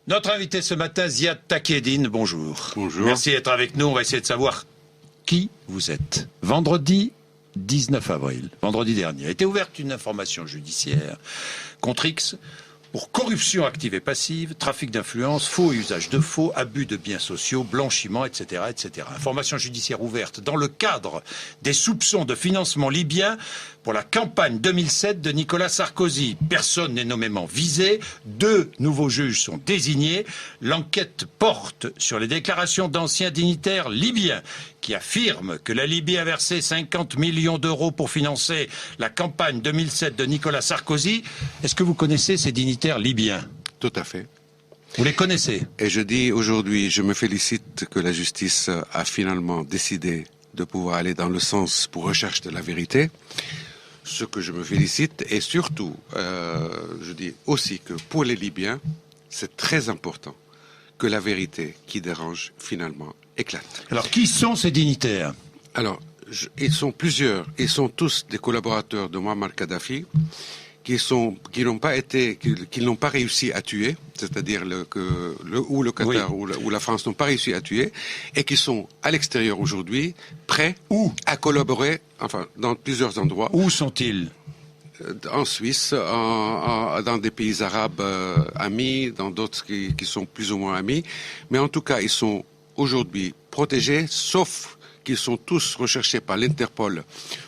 Notre invité ce matin, Ziad Takieddine, bonjour. Bonjour. Merci d'être avec nous. On va essayer de savoir qui vous êtes. Vendredi 19 avril, vendredi dernier, a été ouverte une information judiciaire contre X pour corruption active et passive, trafic d'influence, faux et usage de faux, abus de biens sociaux, blanchiment, etc., etc. Information judiciaire ouverte dans le cadre des soupçons de financement libyen pour la campagne 2007 de Nicolas Sarkozy. Personne n'est nommément visé. 2 nouveaux juges sont désignés. L'enquête porte sur les déclarations d'anciens dignitaires libyens qui affirment que la Libye a versé 50 millions d'euros pour financer la campagne 2007 de Nicolas Sarkozy. Est-ce que vous connaissez ces dignitaires libyens? Tout à fait. Vous les connaissez? Et je dis aujourd'hui, je me félicite que la justice a finalement décidé de pouvoir aller dans le sens pour recherche de la vérité. Ce que je me félicite, et surtout, je dis aussi que pour les Libyens, c'est très important que la vérité qui dérange finalement éclate. Alors, qui sont ces dignitaires? Alors, ils sont plusieurs, ils sont tous des collaborateurs de Muammar Kadhafi, qui n'ont pas réussi à tuer, c'est-à-dire le Qatar ou la France n'ont pas réussi à tuer, et qui sont à l'extérieur aujourd'hui, prêts à collaborer, enfin, dans plusieurs endroits. Où sont-ils? En Suisse, dans des pays arabes amis, dans d'autres qui sont plus ou moins amis, mais en tout cas, ils sont aujourd'hui protégés, sauf qu'ils sont tous recherchés par l'Interpol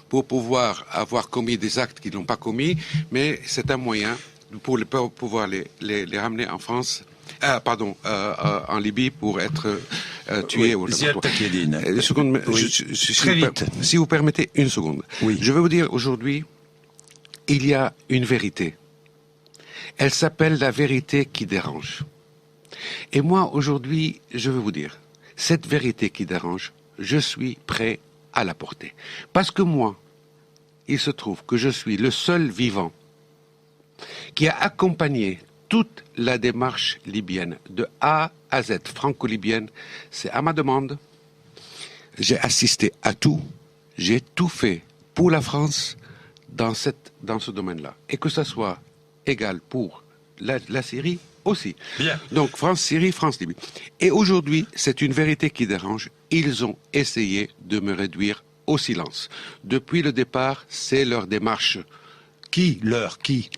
pour pouvoir avoir commis des actes qu'ils n'ont pas commis, mais c'est un moyen pour pouvoir les ramener en France, en Libye pour être tués. Ziad Takieddine. Très vite. Si vous permettez une seconde. Oui. Je vais vous dire aujourd'hui, il y a une vérité. Elle s'appelle la vérité qui dérange. Et moi, aujourd'hui, je veux vous dire, cette vérité qui dérange, je suis prêt à la porter. Parce que moi, il se trouve que je suis le seul vivant qui a accompagné toute la démarche libyenne, de A à Z, franco-libyenne. C'est à ma demande. J'ai assisté à tout. J'ai tout fait pour la France dans ce domaine-là. Et que ça soit égal pour la Syrie aussi. Bien. Donc France-Syrie, France-Libye. Et aujourd'hui, c'est une vérité qui dérange. Ils ont essayé de me réduire au silence. Depuis le départ, c'est leur démarche. Qui?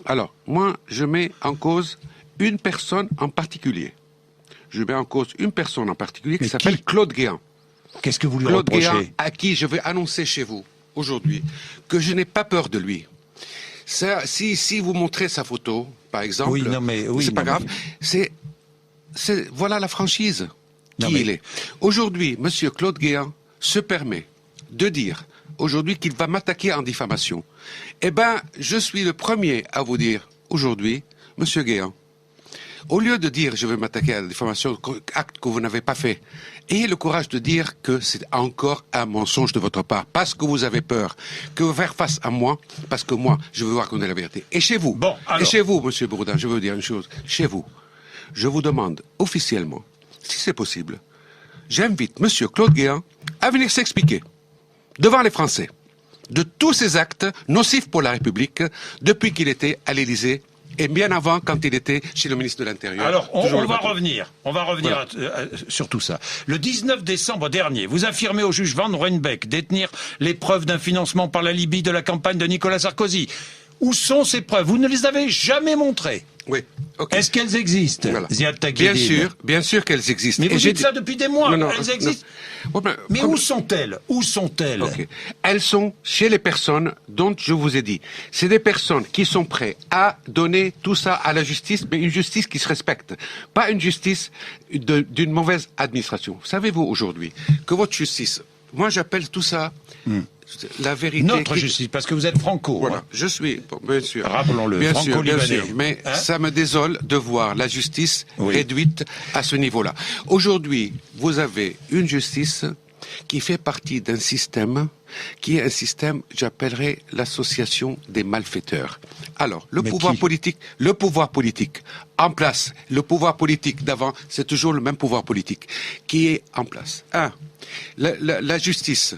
Alors, moi, je mets en cause une personne en particulier. Je mets en cause une personne en particulier qui s'appelle Claude Guéant. Qu'est-ce que vous lui Claude reprochez? Guéant, à qui je vais annoncer chez vous, aujourd'hui, que je n'ai pas peur de lui. Ça, si vous montrez sa photo, par exemple, c'est pas grave. Voilà la franchise il est. Aujourd'hui, Monsieur Claude Guéant se permet de dire aujourd'hui qu'il va m'attaquer en diffamation. Eh ben, je suis le premier à vous dire aujourd'hui, Monsieur Guéant, au lieu de dire je vais m'attaquer à la diffamation, acte que vous n'avez pas fait, ayez le courage de dire que c'est encore un mensonge de votre part, parce que vous avez peur, que vous faire face à moi, parce que moi, je veux voir qu'on est la vérité. Et chez vous, Monsieur Bourdin, je veux vous dire une chose, chez vous, je vous demande officiellement, si c'est possible, j'invite Monsieur Claude Guéant à venir s'expliquer devant les Français de tous ces actes nocifs pour la République depuis qu'il était à l'Élysée et bien avant quand il était chez le ministre de l'Intérieur. Alors, on va revenir voilà. Sur tout ça. Le 19 décembre dernier, vous affirmez au juge Van Ruynbeck détenir les preuves d'un financement par la Libye de la campagne de Nicolas Sarkozy. Où sont ces preuves? Vous ne les avez jamais montrées. Oui. Okay. Est-ce qu'elles existent, voilà. Ziad Takieddine? Bien sûr qu'elles existent. Mais vous dites ça depuis des mois. Elles existent. Non. Mais où sont-elles? Okay. Elles sont chez les personnes dont je vous ai dit. C'est des personnes qui sont prêtes à donner tout ça à la justice, mais une justice qui se respecte. Pas une justice d'une mauvaise administration. Savez-vous aujourd'hui que votre justice, moi j'appelle tout ça la vérité. Notre justice, parce que vous êtes franco. Voilà, je suis, bien sûr. Rappelons-le, franco-libanais. Mais ça me désole de voir la justice réduite à ce niveau-là. Aujourd'hui, vous avez une justice qui fait partie d'un système qui est un système, j'appellerais l'association des malfaiteurs. Alors, le pouvoir politique en place, le pouvoir politique d'avant, c'est toujours le même pouvoir politique qui est en place. La justice,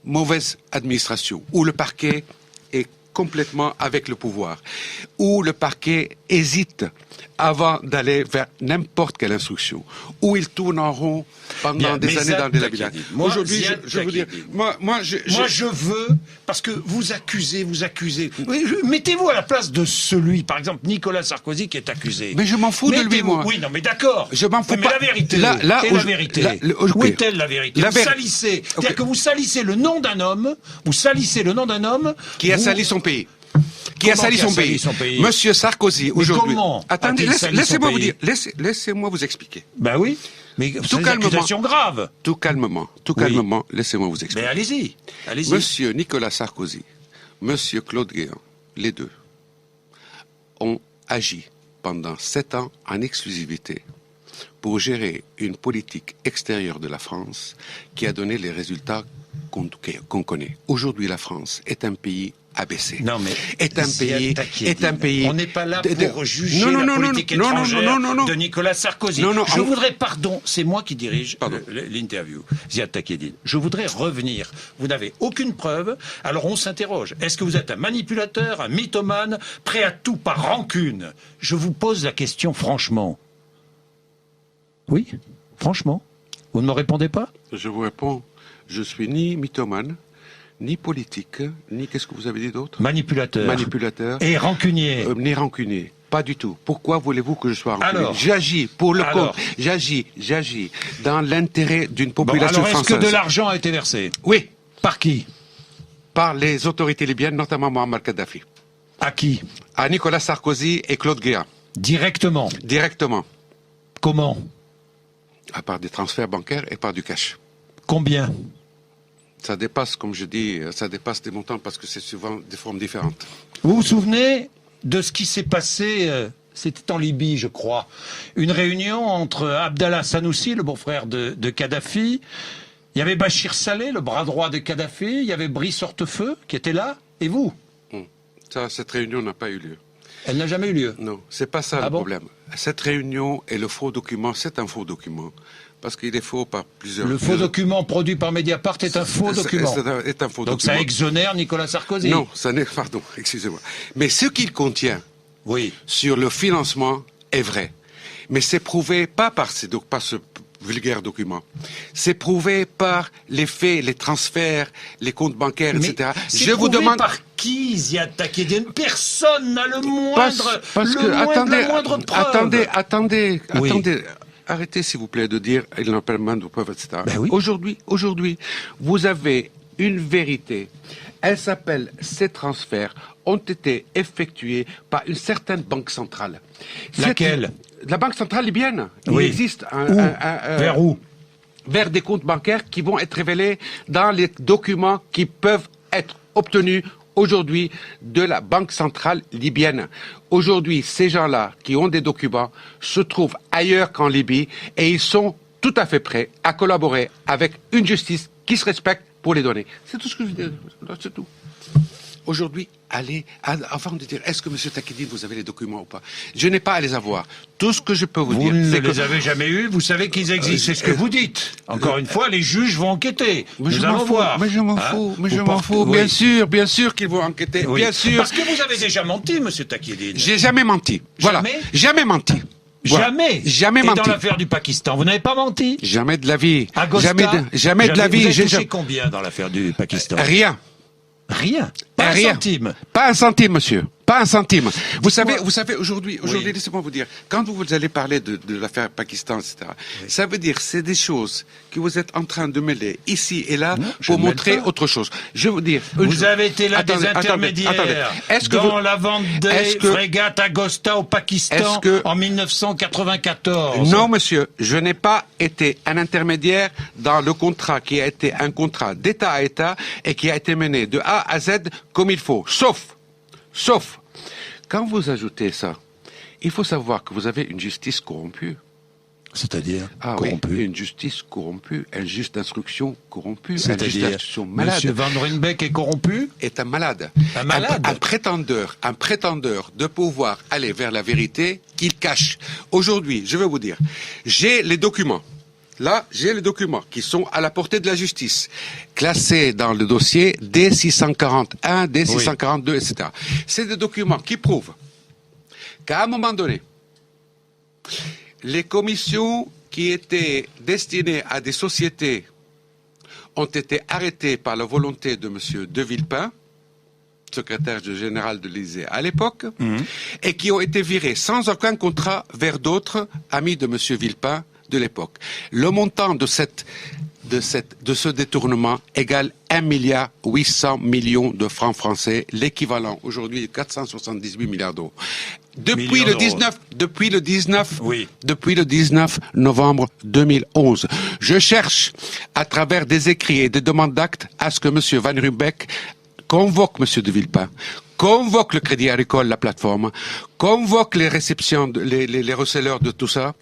mauvaise administration, où le parquet est complètement avec le pouvoir, où le parquet hésite avant d'aller vers n'importe quelle instruction, où il tourne en rond pendant des années dans des labyrinthes. Aujourd'hui, je veux dire, je veux, parce que vous accusez. Mettez-vous à la place de celui, par exemple, Nicolas Sarkozy qui est accusé. Mais je m'en fous de lui, moi. Oui, non, mais d'accord. Je m'en fous mais pas. La vérité. Où est-elle la vérité? Vous salissez. C'est-à-dire que vous salissez le nom d'un homme, qui a sali son pays. Qui a sali son pays. Monsieur Sarkozy, aujourd'hui. Attendez, laissez-moi vous dire. Laissez-moi vous expliquer. Ben oui. Mais c'est une accusation grave. Tout calmement, laissez-moi vous expliquer. Mais allez-y. Monsieur Nicolas Sarkozy, Monsieur Claude Guéant, les deux, ont agi pendant 7 ans en exclusivité pour gérer une politique extérieure de la France qui a donné les résultats qu'on connaît. Aujourd'hui, la France est un pays abaissé. Non, mais est un pays. On n'est pas là pour juger la politique étrangère de Nicolas Sarkozy. Je voudrais, pardon, c'est moi qui dirige l'interview. Ziad Takieddine. Je voudrais revenir. Vous n'avez aucune preuve. Alors on s'interroge. Est-ce que vous êtes un manipulateur, un mythomane, prêt à tout par rancune? Je vous pose la question franchement. Oui, franchement. Vous ne me répondez pas? Je vous réponds. Je suis ni mythomane, ni politique, ni qu'est-ce que vous avez dit d'autre? Manipulateur. Et rancunier. Ni rancunier. Pas du tout. Pourquoi voulez-vous que je sois rancunier? Alors, j'agis pour le compte. J'agis dans l'intérêt d'une population française. Est-ce que de l'argent a été versé? Oui. Par qui? Par les autorités libyennes, notamment Mohamed Kadhafi. À qui? À Nicolas Sarkozy et Claude Guéant. Directement? Directement. Comment? À part des transferts bancaires et par du cash. Combien? Ça dépasse, comme je dis, ça dépasse des montants parce que c'est souvent des formes différentes. Vous vous souvenez de ce qui s'est passé, c'était en Libye, je crois, une réunion entre Abdallah Sanoussi, le beau-frère de Kadhafi, il y avait Bachir Saleh, le bras droit de Kadhafi, il y avait Brice Hortefeux qui était là, et vous? Cette réunion n'a pas eu lieu. Elle n'a jamais eu lieu? Non, c'est pas ça le problème. Cette réunion et le faux document, c'est un faux document. Parce qu'il est faux par plusieurs... Le faux document produit par Mediapart est un faux document. Est un faux Donc document. Ça exonère Nicolas Sarkozy. Non, ça n'est... Pardon, excusez-moi. Mais ce qu'il contient sur le financement est vrai. Mais c'est prouvé pas par ce vulgaire document. C'est prouvé par les faits, les transferts, les comptes bancaires, etc. Je vous demande par qui, Ziad Takieddine? Personne n'a le moindre preuve. Attendez. Arrêtez, s'il vous plaît, de dire il n'a pas le moindre preuve, etc. Ben oui. Aujourd'hui, vous avez une vérité. Elle s'appelle ces transferts ont été effectués par une certaine banque centrale. Laquelle? La banque centrale libyenne. Oui. Il existe vers où? Vers des comptes bancaires qui vont être révélés dans les documents qui peuvent être obtenus aujourd'hui de la Banque centrale libyenne. Aujourd'hui, ces gens-là qui ont des documents se trouvent ailleurs qu'en Libye et ils sont tout à fait prêts à collaborer avec une justice qui se respecte pour les donner. C'est tout ce que je veux dire. C'est tout. Aujourd'hui, avant de dire est-ce que M. Takieddine, vous avez les documents ou pas, je n'ai pas à les avoir. Tout ce que je peux vous dire, c'est que... Vous ne les avez jamais eus, vous savez qu'ils existent, c'est ce que vous dites. Encore une fois, les juges vont enquêter. Nous allons voir. Mais je m'en fous. Bien sûr qu'ils vont enquêter. Oui. Bien sûr. Parce que vous avez déjà menti, M. Takieddine. J'ai jamais menti. Voilà. Jamais menti. Jamais. Jamais menti. Et dans l'affaire du Pakistan, vous n'avez pas menti? Jamais de la vie. Agosta, jamais de la vie. Vous avez touché combien dans l'affaire du Pakistan? Rien. Pas un centime. Pas un centime, monsieur. Pas un centime. Vous savez, aujourd'hui, laissez-moi vous dire, quand vous allez parler de l'affaire Pakistan, etc., ça veut dire, c'est des choses que vous êtes en train de mêler ici et là pour montrer autre chose. Je veux dire. Vous avez été là des intermédiaires dans la vente des frégates Agosta au Pakistan en 1994. Non, monsieur. Je n'ai pas été un intermédiaire dans le contrat qui a été un contrat d'État à État et qui a été mené de A à Z comme il faut. Sauf, quand vous ajoutez ça, il faut savoir que vous avez une justice corrompue. C'est-à-dire corrompue. Oui, une justice corrompue, un juge d'instruction corrompu, un juge d'instruction malade. M. Van Rynbeek est corrompu? Est un malade. Un malade. Un prétendeur de pouvoir aller vers la vérité qu'il cache. Aujourd'hui, je vais vous dire, j'ai les documents. Là, j'ai les documents qui sont à la portée de la justice, classés dans le dossier D641, D642, etc. C'est des documents qui prouvent qu'à un moment donné, les commissions qui étaient destinées à des sociétés ont été arrêtées par la volonté de M. De Villepin, secrétaire général de l'Élysée à l'époque, et qui ont été virées sans aucun contrat vers d'autres amis de M. Villepin de l'époque. Le montant de ce détournement égale 1,8 milliard de francs français, l'équivalent aujourd'hui de 478 milliards d'euros. Depuis le 19 novembre 2011, je cherche, à travers des écrits et des demandes d'actes, à ce que M. Van Ruymbeck convoque M. de Villepin, convoque le Crédit Agricole, la plateforme, convoque les réceptions, les receleurs de tout ça,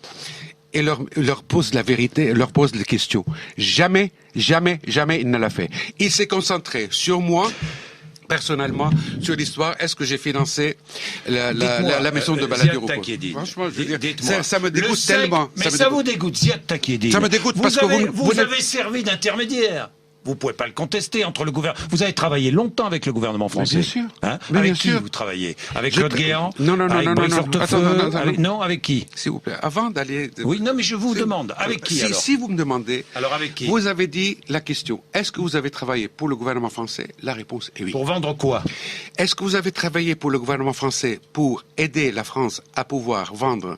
et leur pose la vérité, leur pose les questions. Jamais il ne l'a fait. Il s'est concentré sur moi, personnellement, sur l'histoire. Est-ce que j'ai financé la maison de Balladur ou quoi? Franchement, je veux dire, ça me dégoûte tellement. Mais ça vous dégoûte, Ziad Takieddine. Ça me dégoûte parce que vous avez servi d'intermédiaire. Vous pouvez pas le contester entre le gouvernement. Vous avez travaillé longtemps avec le gouvernement français. Bien sûr. Hein, mais avec bien qui sûr. vous travaillez? Avec Claude Guéant? Non. Avec Brice Hortefeux? Non, avec qui? S'il vous plaît, avant d'aller... Oui, non, mais je vous demande. Avec qui alors? Si vous me demandez... Alors avec qui? Vous avez dit la question, est-ce que vous avez travaillé pour le gouvernement français? La réponse est oui. Pour vendre quoi? Est-ce que vous avez travaillé pour le gouvernement français pour aider la France à pouvoir vendre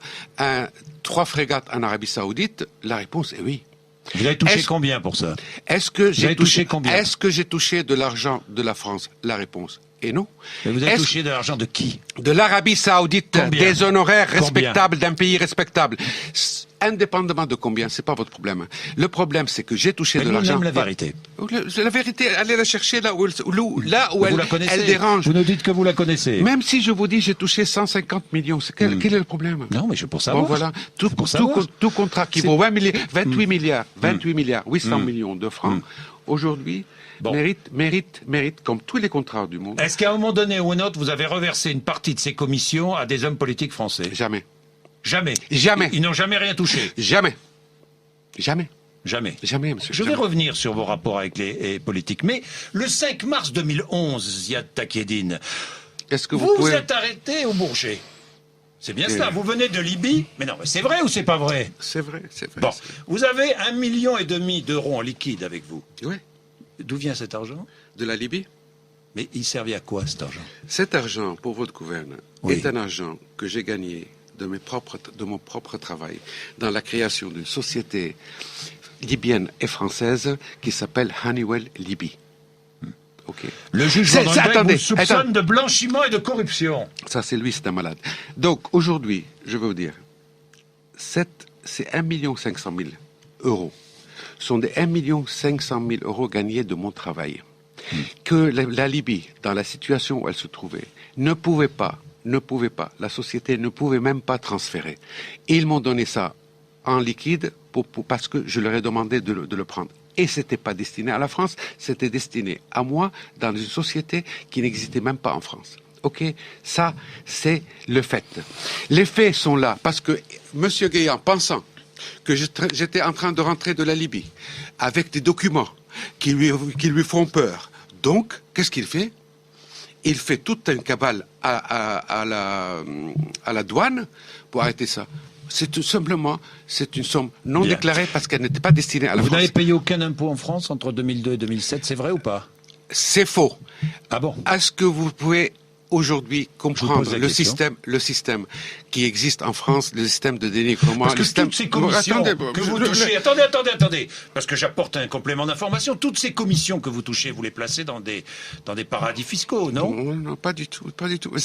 3 frégates en Arabie Saoudite? La réponse est oui. Vous avez touché combien pour ça? Est-ce que j'ai touché combien? Est-ce que j'ai touché de l'argent de la France? La réponse est non. Mais vous avez touché de l'argent de qui? De l'Arabie Saoudite, combien? des honoraires respectables d'un pays respectable. Indépendamment de combien, c'est pas votre problème. Le problème, c'est que j'ai touché de l'argent. Même la vérité. La vérité, allez la chercher là où elle dérange. Vous nous dites que vous la connaissez. Même si je vous dis j'ai touché 150 millions, quel est le problème? Non, mais je pour savoir. Bon, voilà. Tout contrat qui vaut 28 milliards, 800 millions de francs, aujourd'hui, mérite, comme tous les contrats du monde. Est-ce qu'à un moment donné ou un autre, vous avez reversé une partie de ces commissions à des hommes politiques français? Jamais. Jamais. Jamais. Ils n'ont jamais rien touché. Jamais, monsieur. Je vais revenir sur vos rapports avec les politiques. Mais le 5 mars 2011, Ziad Takieddine, vous êtes arrêté au Bourget. C'est bien cela. Vous venez de Libye. Mais non, mais c'est vrai ou c'est pas vrai? C'est vrai. Bon, vous avez 1,5 million d'euros en liquide avec vous. Oui. D'où vient cet argent? De la Libye. Mais il servait à quoi cet argent? Cet argent, pour votre gouverne, est un argent que j'ai gagné de mon propre travail dans la création d'une société libyenne et française qui s'appelle Honeywell Libye. Okay. Le juge Van Ruymbeck vous soupçonne de blanchiment et de corruption. Ça, c'est lui, c'est un malade. Donc, aujourd'hui, je veux vous dire, c'est 1,5 million euros. Ce sont des 1,5 million euros gagnés de mon travail. Que la Libye, dans la situation où elle se trouvait, ne pouvait pas, la société ne pouvait même pas transférer. Et ils m'ont donné ça en liquide parce que je leur ai demandé de le prendre. Et c'était pas destiné à la France, c'était destiné à moi dans une société qui n'existait même pas en France. Ok, ça c'est le fait. Les faits sont là parce que M. Guéant, pensant que j'étais en train de rentrer de la Libye avec des documents qui lui font peur, donc qu'est-ce qu'il fait? Il fait toute une cabale à la douane pour arrêter ça. C'est tout simplement, c'est une somme non déclarée parce qu'elle n'était pas destinée à la France. Vous n'avez payé aucun impôt en France entre 2002 et 2007, c'est vrai ou pas? C'est faux. Ah bon? Est-ce que vous pouvez aujourd'hui comprendre le système qui existe en France, le système de dénigrement? Parce que toutes ces commissions que vous touchez... Attendez, parce que j'apporte un complément d'information. Toutes ces commissions que vous touchez, vous les placez dans des paradis fiscaux, non? Non, pas du tout.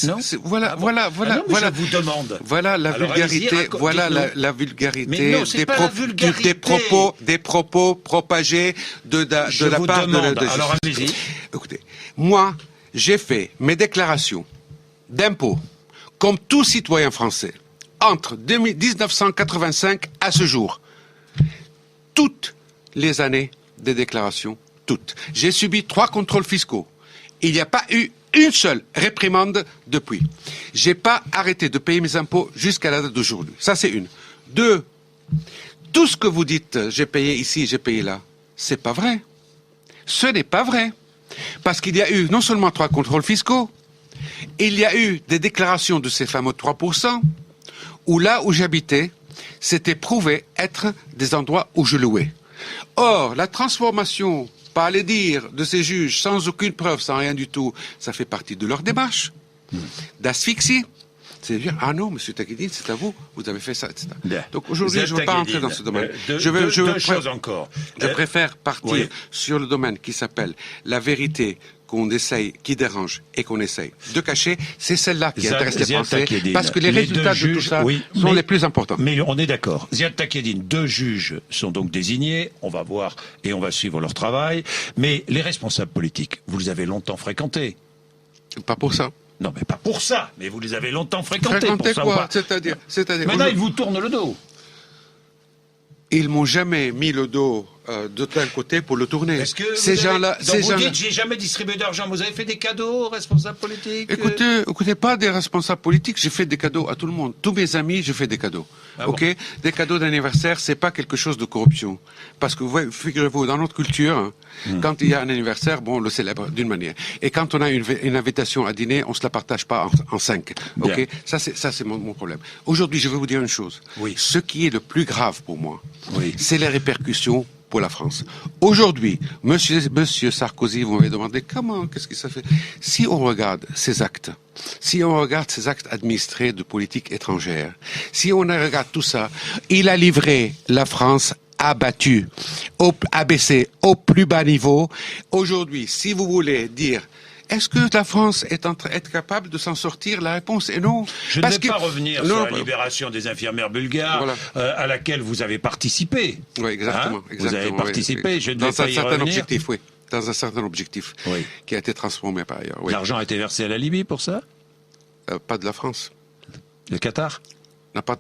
Non. Voilà. Je vous demande. Voilà la vulgarité. Voilà la vulgarité. Mais non, c'est pas la vulgarité. Des propos propagés de la part de... Alors allez-y. Écoutez, moi, j'ai fait mes déclarations d'impôts, comme tout citoyen français, entre 1985 à ce jour. Toutes les années des déclarations, toutes. J'ai subi 3 contrôles fiscaux. Il n'y a pas eu une seule réprimande depuis. J'ai pas arrêté de payer mes impôts jusqu'à la date d'aujourd'hui. Ça, c'est une. Deux, tout ce que vous dites, j'ai payé ici, j'ai payé là, c'est pas vrai. Ce n'est pas vrai. Parce qu'il y a eu non seulement 3 contrôles fiscaux, il y a eu des déclarations de ces fameux 3%, où là où j'habitais, c'était prouvé être des endroits où je louais. Or, la transformation, pas à les dire, de ces juges, sans aucune preuve, sans rien du tout, ça fait partie de leur démarche d'asphyxie. C'est-à-dire, ah non, monsieur Taqiyouddine, c'est à vous, vous avez fait ça, etc. Bien. Donc aujourd'hui, je ne veux pas entrer dans ce domaine. Deux choses encore. Je préfère partir sur le domaine qui s'appelle la vérité qu'on essaye, qui dérange et qu'on essaye de cacher. C'est celle-là qui intéresse les Français, parce que les résultats de tout ça sont les plus importants. Mais on est d'accord. Ziad Taqiyouddine, 2 juges sont donc désignés. On va voir et on va suivre leur travail. Mais les responsables politiques, vous les avez longtemps fréquentés. Pas pour ça. Non, mais pas pour ça. Mais vous les avez longtemps fréquentés. Fréquentés pour quoi? ça, C'est-à-dire. Maintenant, ils vous tournent le dos. Ils m'ont jamais mis le dos de tel côté pour le tourner. Est-ce que ces gens-là, vous dites, j'ai jamais distribué d'argent. Vous avez fait des cadeaux aux responsables politiques? Écoutez, pas des responsables politiques. J'ai fait des cadeaux à tout le monde. Tous mes amis, je fais des cadeaux. Ah ok, des cadeaux d'anniversaire, c'est pas quelque chose de corruption. Parce que figurez-vous, dans notre culture, quand il y a un anniversaire, bon, on le célèbre d'une manière. Et quand on a une invitation à dîner, on se la partage pas en 5. Ok, bien. Ça c'est mon problème. Aujourd'hui, je vais vous dire une chose. Oui. Ce qui est le plus grave pour moi, c'est les répercussions pour la France. Aujourd'hui, monsieur Sarkozy, vous m'avez demandé comment, qu'est-ce que ça fait? Si on regarde ces actes, administrés de politique étrangère, si on regarde tout ça, il a livré la France abattue, abaissée au plus bas niveau. Aujourd'hui, si vous voulez dire est-ce que la France est capable de s'en sortir? La réponse est non. Je ne vais pas revenir sur la libération des infirmières bulgares, à laquelle vous avez participé. Oui, exactement. Vous avez participé, oui. Je ne vais pas y revenir. Objectif, oui. Dans un certain objectif, qui a été transformé par ailleurs. Oui. L'argent a été versé à la Libye pour ça? Pas de la France. Le Qatar? N'a pas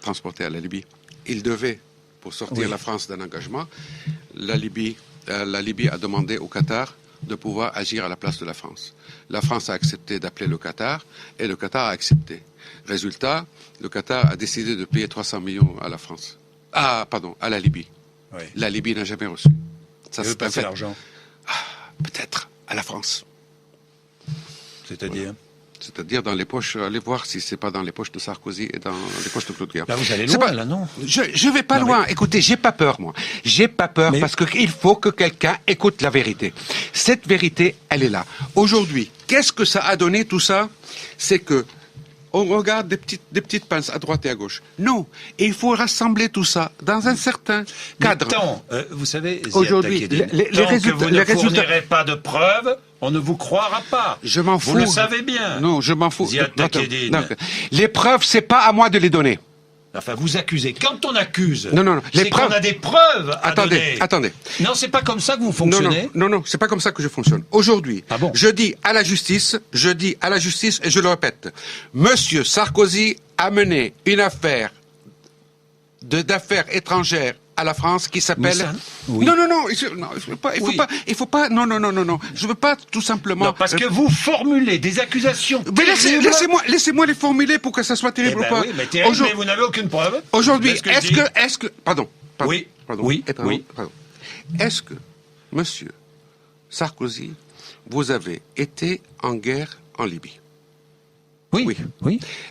transporté à la Libye. Il devait, pour sortir la France d'un engagement, la Libye a demandé au Qatar de pouvoir agir à la place de la France. La France a accepté d'appeler le Qatar et le Qatar a accepté. Résultat, le Qatar a décidé de payer 300 millions à la France. À la Libye. Oui. La Libye n'a jamais reçu. Ça veut passer l'argent. Peut-être à la France. C'est-à-dire C'est-à-dire dans les poches, allez voir si c'est pas dans les poches de Sarkozy et dans les poches de Claude Guéant. Là, vous allez loin, là, non? Je vais pas loin. Mais... Écoutez, j'ai pas peur, moi. J'ai pas peur parce qu'il faut que quelqu'un écoute la vérité. Cette vérité, elle est là. Aujourd'hui, qu'est-ce que ça a donné, tout ça? C'est que on regarde des petites pinces à droite et à gauche. Non. Et il faut rassembler tout ça dans un certain cadre. Vous savez, aujourd'hui, les résultats, vous ne fournirez pas de preuves, on ne vous croira pas. Je m'en fous. Vous le savez bien. Non, je m'en fous. Les preuves, c'est pas à moi de les donner. Enfin, vous accusez. Quand on accuse, c'est qu'on a des preuves à donner. Attendez. Non, c'est pas comme ça que vous fonctionnez. Non, c'est pas comme ça que je fonctionne. Aujourd'hui, je dis à la justice, et je le répète, Monsieur Sarkozy a mené une affaire d'affaires étrangères à la France qui s'appelle... Non, il faut pas, non, je veux pas tout simplement... Non, parce que vous formulez des accusations mais laissez-moi les formuler pour que ça soit terrible ou pas. Oui, mais terrible, mais vous n'avez aucune preuve. Aujourd'hui, est-ce que... Pardon. Oui. Est-ce que, monsieur Sarkozy, vous avez été en guerre en Libye? Oui.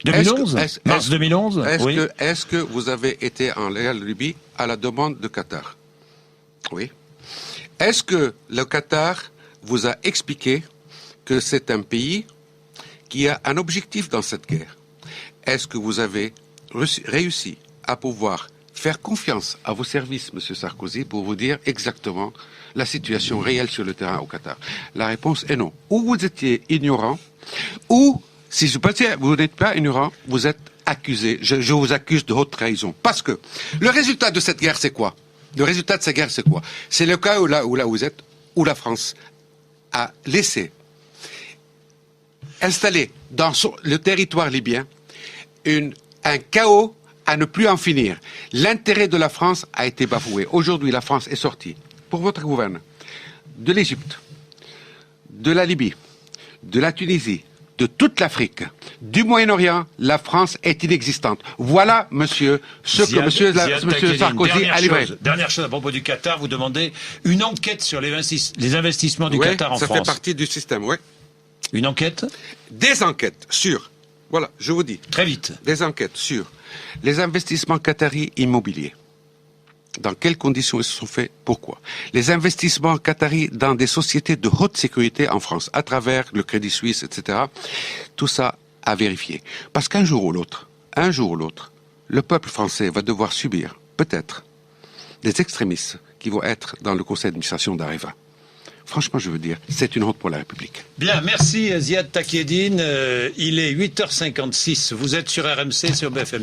2011, mars 2011. Est-ce que vous avez été en Libye à la demande de Qatar? Oui. Est-ce que le Qatar vous a expliqué que c'est un pays qui a un objectif dans cette guerre? Est-ce que vous avez réussi à pouvoir faire confiance à vos services, monsieur Sarkozy, pour vous dire exactement la situation réelle sur le terrain au Qatar? La réponse est non. Ou vous étiez ignorant, ou si vous n'êtes pas ignorant, vous êtes accusé. Je vous accuse de haute trahison. Parce que le résultat de cette guerre, c'est quoi? Le résultat de cette guerre, c'est quoi? C'est le cas où vous êtes, où la France a laissé installer dans le territoire libyen un chaos à ne plus en finir. L'intérêt de la France a été bafoué. Aujourd'hui, la France est sortie, pour votre gouvernement, de l'Égypte, de la Libye, de la Tunisie, de toute l'Afrique, du Moyen-Orient, la France est inexistante. Voilà, monsieur, ce que monsieur Sarkozy a livré. Dernière chose à propos du Qatar, vous demandez une enquête sur les investissements du Qatar en France. Ça fait partie du système, oui. Une enquête? Des enquêtes sur, voilà, je vous dis. Très vite. Des enquêtes sur les investissements qataris immobiliers. Dans quelles conditions ils se sont faits? Pourquoi? Les investissements qataris dans des sociétés de haute sécurité en France, à travers le Crédit Suisse, etc. Tout ça à vérifier. Parce qu'un jour ou l'autre, le peuple français va devoir subir, peut-être, des extrémistes qui vont être dans le conseil d'administration d'Areva. Franchement, je veux dire, c'est une honte pour la République. Bien, merci Ziad Takieddine. Il est 8h56. Vous êtes sur RMC, sur BFM TV.